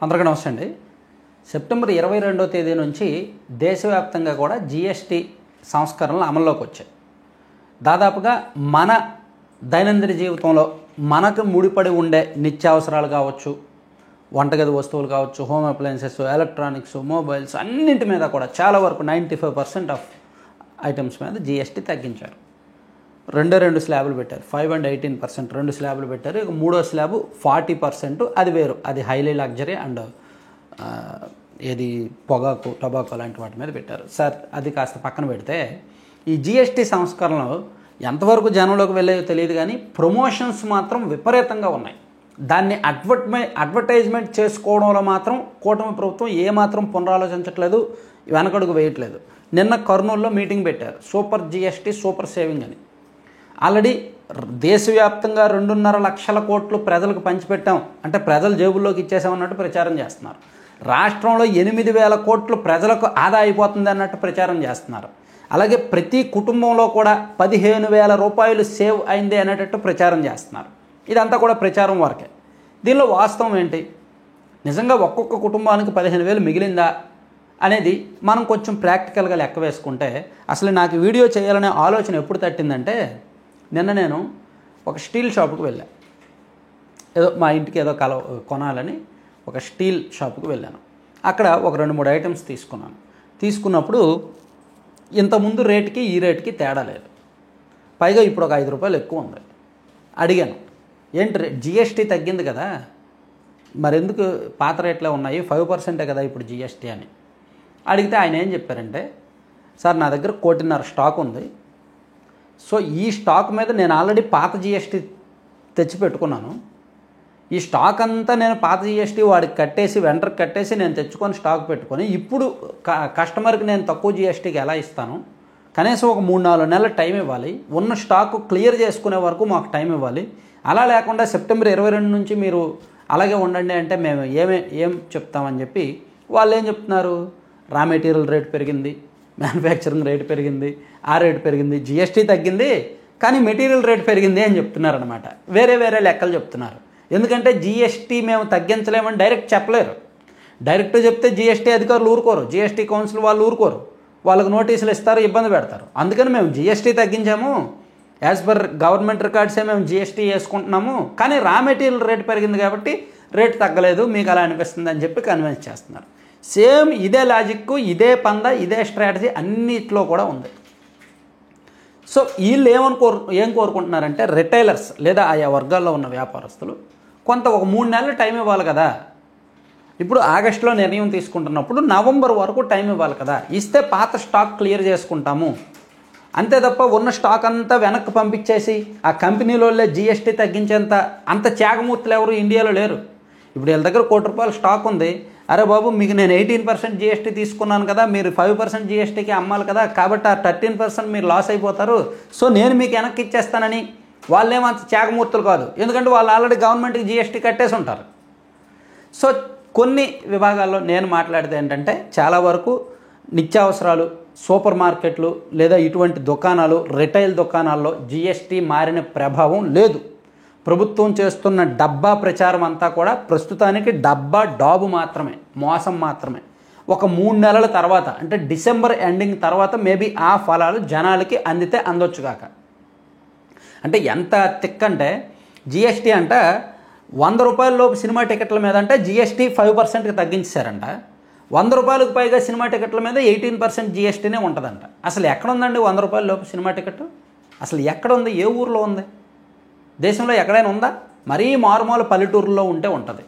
అందరికీ నమస్తే అండి. సెప్టెంబర్ 22వ తేదీ నుంచి దేశవ్యాప్తంగా కూడా జీఎస్టీ సంస్కరణలు అమల్లోకి వచ్చాయి. దాదాపుగా మన దైనందిన జీవితంలో మనకు ముడిపడి ఉండే నిత్యావసరాలు కావచ్చు, వంటగది వస్తువులు కావచ్చు, హోమ్ అప్లయన్సెస్, ఎలక్ట్రానిక్స్, మొబైల్స్ అన్నింటి మీద కూడా చాలా వరకు 95% ఆఫ్ ఐటమ్స్ మీద జీఎస్టీ తగ్గించారు. రెండు స్లాబులు పెట్టారు. 5 and 18% 2 స్లాబులు పెట్టారు. ఇక మూడో స్లాబు 40%, అది వేరు, అది హైలీ లగ్జరీ అండ్ ఏది పొగాకు, టొబాకో లాంటి వాటి మీద పెట్టారు. సార్ అది కాస్త పక్కన పెడితే ఈ జీఎస్టీ సంస్కరణలు ఎంతవరకు జనంలోకి వెళ్ళాయో తెలియదు, కానీ ప్రమోషన్స్ మాత్రం విపరీతంగా ఉన్నాయి. దాన్ని అడ్వర్టైజ్మెంట్ చేసుకోవడంలో మాత్రం కూటమి ప్రభుత్వం ఏమాత్రం పునరాలోచించట్లేదు, వెనకడుగు వేయట్లేదు. నిన్న కర్నూలులో మీటింగ్ పెట్టారు, సూపర్ జీఎస్టీ సూపర్ సేవింగ్ అని. ఆల్రెడీ దేశవ్యాప్తంగా 2.5 లక్షల కోట్లు ప్రజలకు పంచిపెట్టాం అంటే ప్రజల జేబుల్లోకి ఇచ్చేసామన్నట్టు ప్రచారం చేస్తున్నారు. రాష్ట్రంలో 8,000 కోట్లు ప్రజలకు ఆదా అయిపోతుంది అన్నట్టు ప్రచారం చేస్తున్నారు. అలాగే ప్రతి కుటుంబంలో కూడా 15,000 రూపాయలు సేవ్ అయింది అనేటట్టు ప్రచారం చేస్తున్నారు. ఇదంతా కూడా ప్రచారం వరకే. దీనిలో వాస్తవం ఏంటి? నిజంగా ఒక్కొక్క కుటుంబానికి 15,000 మిగిలిందా అనేది మనం కొంచెం ప్రాక్టికల్గా లెక్క వేసుకుంటే, అసలు నాకు వీడియో చేయాలనే ఆలోచన ఎప్పుడు తట్టిందంటే, నిన్న నేను ఒక స్టీల్ షాపుకి వెళ్ళాను. ఏదో మా ఇంటికి ఏదో కొనాలని ఒక స్టీల్ షాపుకి వెళ్ళాను. అక్కడ ఒక 2-3 ఐటమ్స్ తీసుకున్నాను. తీసుకున్నప్పుడు ఇంతకుముందు రేటుకి ఈ రేటుకి తేడా లేదు, పైగా ఇప్పుడు ఒక 5 రూపాయలు ఎక్కువ ఉంది. అడిగాను, ఏంటి జీఎస్టీ తగ్గింది కదా, మరెందుకు పాత రేట్లే ఉన్నాయి, 5% కదా ఇప్పుడు జీఎస్టీ అని అడిగితే ఆయన ఏం చెప్పారంటే, సార్ నా దగ్గర 1,50,00,000 స్టాక్ ఉంది. సో ఈ స్టాక్ మీద నేను ఆల్రెడీ పాత జీఎస్టీ తెచ్చి పెట్టుకున్నాను. ఈ స్టాక్ అంతా నేను పాత జీఎస్టీ వాడికి కట్టేసి వెంటర్కి కట్టేసి నేను తెచ్చుకొని స్టాక్ పెట్టుకొని ఇప్పుడు కస్టమర్కి నేను తక్కువ జీఎస్టీకి ఎలా ఇస్తాను? కనీసం ఒక 3-4 నెలల టైం ఇవ్వాలి. ఉన్న స్టాక్ క్లియర్ చేసుకునే వరకు మాకు టైం ఇవ్వాలి. అలా లేకుండా సెప్టెంబర్ 22 నుంచి మీరు అలాగే ఉండండి అంటే మేము ఏం చెప్తామని చెప్పి వాళ్ళు ఏం చెప్తున్నారు? రా మెటీరియల్ రేట్ పెరిగింది, మ్యానుఫ్యాక్చరింగ్ రేట్ పెరిగింది, ఆ రేటు పెరిగింది, జీఎస్టీ తగ్గింది కానీ మెటీరియల్ రేట్ పెరిగింది అని చెప్తున్నారనమాట. వేరే లెక్కలు చెప్తున్నారు. ఎందుకంటే జీఎస్టీ మేము తగ్గించలేమని డైరెక్ట్ చెప్పలేరు. డైరెక్ట్ చెప్తే జీఎస్టీ అధికారులు ఊరుకోరు, జీఎస్టీ కౌన్సిల్ వాళ్ళు ఊరుకోరు, వాళ్ళకు నోటీసులు ఇస్తారు, ఇబ్బంది పెడతారు. అందుకని మేము జీఎస్టీ తగ్గించాము, యాజ్ పర్ గవర్నమెంట్ రికార్డ్సే మేము జీఎస్టీ వేసుకుంటున్నాము, కానీ రా మెటీరియల్ రేట్ పెరిగింది కాబట్టి రేటు తగ్గలేదు, మీకు అలా అనిపిస్తుంది అని చెప్పి కన్విన్స్ చేస్తున్నారు. సేమ్ ఇదే లాజిక్, ఇదే పంద, ఇదే స్ట్రాటజీ అన్నిట్లో కూడా ఉంది. సో వీళ్ళు ఏం కోరుకుంటున్నారంటే, రిటైలర్స్ లేదా ఆయా వర్గాల్లో ఉన్న వ్యాపారస్తులు కొంత ఒక 3 నెలలు టైం ఇవ్వాలి కదా. ఇప్పుడు ఆగస్టులో నిర్ణయం తీసుకుంటున్నప్పుడు నవంబర్ వరకు టైం ఇవ్వాలి కదా, ఇస్తే పాత స్టాక్ క్లియర్ చేసుకుంటాము. అంతే తప్ప ఉన్న స్టాక్ అంతా వెనక్కి పంపించేసి ఆ కంపెనీలోనే జీఎస్టీ తగ్గించేంత అంత త్యాగమూర్తులు ఎవరు ఇండియాలో లేరు. ఇప్పుడు వీళ్ళ దగ్గర 1 కోటి రూపాయల స్టాక్ ఉంది. అరే బాబు, మీకు నేను 18% జీఎస్టీ తీసుకున్నాను కదా, మీరు 5% జీఎస్టీకి అమ్మాలి కదా, కాబట్టి ఆ 13% మీరు లాస్ అయిపోతారు, సో నేను మీకు వెనక్కి ఇచ్చేస్తానని వాళ్ళేమంత త్యాగమూర్తులు కాదు. ఎందుకంటే వాళ్ళు ఆల్రెడీ గవర్నమెంట్కి జీఎస్టీ కట్టేసి ఉంటారు. సో కొన్ని విభాగాల్లో నేను మాట్లాడితే ఏంటంటే, చాలా వరకు నిత్యావసరాలు, సూపర్ మార్కెట్లు లేదా ఇటువంటి దుకాణాలు, రిటైల్ దుకాణాల్లో జీఎస్టీ మారిన ప్రభావం లేదు. ప్రభుత్వం చేస్తున్న డబ్బా ప్రచారం అంతా కూడా ప్రస్తుతానికి డబ్బా డాబు మాత్రమే, మోసం మాత్రమే. ఒక 3 నెలల తర్వాత అంటే డిసెంబర్ ఎండింగ్ తర్వాత మేబీ ఆ ఫలాలు జనాలకి అందితే అందొచ్చు కాక. అంటే ఎంత తిక్కంటే, జీఎస్టీ అంట 100 రూపాయల లోపు సినిమా టికెట్ల మీద అంటే జీఎస్టీ 5%కి తగ్గించారంట. 100 రూపాయలకు పైగా సినిమా టికెట్ల మీద 18% జీఎస్టీనే ఉంటుందంట. అసలు ఎక్కడుందండి 100 రూపాయల లోపు సినిమా టికెట్? అసలు ఎక్కడ ఉంది? ఏ ఊర్లో ఉంది? దేశంలో ఎక్కడైనా ఉందా? మరీ మారుమూల పల్లెటూరులో ఉంటే ఉంటుంది.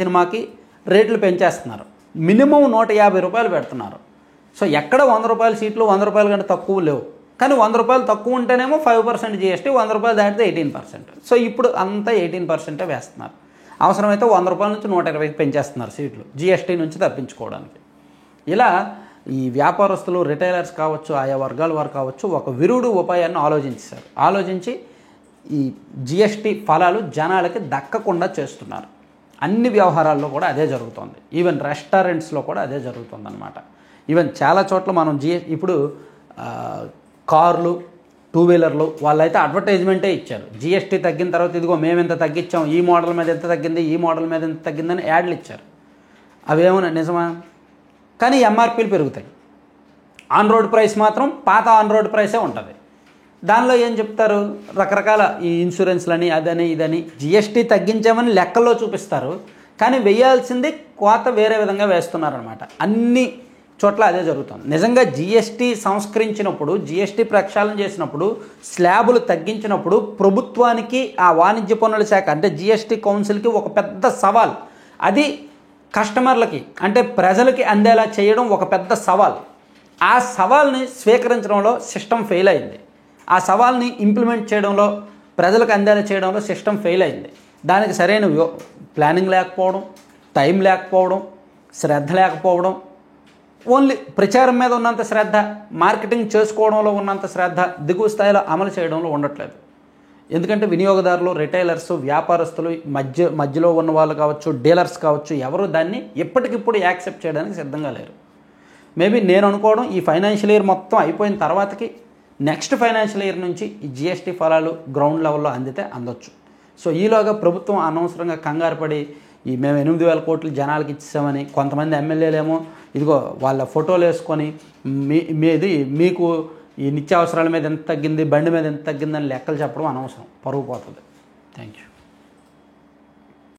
సినిమాకి రేట్లు పెంచేస్తున్నారు. మినిమం 150 రూపాయలు పెడుతున్నారు. సో ఎక్కడ 100 రూపాయల సీట్లు 100 రూపాయల కంటే తక్కువ లేవు. కానీ 100 రూపాయలు తక్కువ ఉంటేనేమో 5% జీఎస్టీ, 100 రూపాయలు దాటితే 18%. సో ఇప్పుడు అంతా 18% వేస్తున్నారు. అవసరమైతే 100 రూపాయల నుంచి 120కి పెంచేస్తున్నారు సీట్లు, జీఎస్టీ నుంచి తప్పించుకోవడానికి. ఇలా ఈ వ్యాపారస్తులు, రిటైలర్స్ కావచ్చు, ఆయా వర్గాల వారు కావచ్చు, ఒక విరుడు ఉపాయాన్ని ఆలోచించి ఈ జీఎస్టీ ఫలాలు జనాలకి దక్కకుండా చేస్తున్నారు. అన్ని వ్యవహారాల్లో కూడా అదే జరుగుతుంది. ఈవెన్ రెస్టారెంట్స్లో కూడా అదే జరుగుతుంది అన్నమాట. ఈవెన్ చాలా చోట్ల మనం ఇప్పుడు కార్లు, టూ వీలర్లు వాళ్ళైతే అడ్వర్టైజ్మెంటే ఇచ్చారు. జిఎస్టీ తగ్గిన తర్వాత ఇదిగో మేము ఎంత తగ్గించాం, ఈ మోడల్ మీద ఎంత తగ్గింది, ఈ మోడల్ మీద ఎంత తగ్గిందని యాడ్లు ఇచ్చారు. అవేమన్నా నిజమా? కానీ ఎంఆర్పీలు పెరుగుతాయి. ఆన్ రోడ్ ప్రైస్ మాత్రం పాత ఆన్ రోడ్ ప్రైసే ఉంటుంది. దానిలో ఏం చెప్తారు, రకరకాల ఈ ఇన్సూరెన్స్లని అదని ఇదని జిఎస్టీ తగ్గించామని లెక్కల్లో చూపిస్తారు, కానీ వేయాల్సింది కోత వేరే విధంగా వేస్తున్నారనమాట. అన్ని చోట్ల అదే జరుగుతుంది. నిజంగా జిఎస్టీ సంస్కరించినప్పుడు, జిఎస్టీ ప్రక్షాళన చేసినప్పుడు, స్లాబులు తగ్గించినప్పుడు ప్రభుత్వానికి ఆ వాణిజ్య పన్నుల శాఖ అంటే జిఎస్టీ కౌన్సిల్కి ఒక పెద్ద సవాల్. అది కస్టమర్లకి అంటే ప్రజలకి అందేలా చేయడం ఒక పెద్ద సవాల్. ఆ సవాల్ని స్వీకరించడంలో సిస్టమ్ ఫెయిల్ అయింది. ఆ సవాల్ని ఇంప్లిమెంట్ చేయడంలో, ప్రజలకు అందేలా చేయడంలో సిస్టమ్ ఫెయిల్ అయింది. దానికి సరైన ప్లానింగ్ లేకపోవడం, టైం లేకపోవడం, శ్రద్ధ లేకపోవడం, ఓన్లీ ప్రచారం మీద ఉన్నంత శ్రద్ధ, మార్కెటింగ్ చేసుకోవడంలో ఉన్నంత శ్రద్ధ దిగువ స్థాయిలో అమలు చేయడంలో ఉండట్లేదు. ఎందుకంటే వినియోగదారులు, రిటైలర్స్, వ్యాపారస్తులు, మధ్యలో ఉన్న వాళ్ళు కావచ్చు, డీలర్స్ కావచ్చు, ఎవరు దాన్ని ఎప్పటికిప్పుడు యాక్సెప్ట్ చేయడానికి సిద్ధంగా లేరు. మేబీ నేను అనుకోవడం ఈ ఫైనాన్షియల్ ఇయర్ మొత్తం అయిపోయిన తర్వాతకి నెక్స్ట్ ఫైనాన్షియల్ ఇయర్ నుంచి ఈ జిఎస్టీ ఫలాలు గ్రౌండ్ లెవెల్లో అందితే అందొచ్చు. సో ఈలోగా ప్రభుత్వం అనవసరంగా కంగారు పడి మేము 8,000 కోట్లు జనాలకి ఇచ్చామని, కొంతమంది ఎమ్మెల్యేలేమో ఇదిగో వాళ్ళ ఫోటోలు వేసుకొని మీకు ఈ నిత్యావసరాల మీద ఎంత తగ్గింది, బండి మీద ఎంత తగ్గిందని లెక్కలు చెప్పడం అనవసరం, పరుగు పోతుంది. Thank you.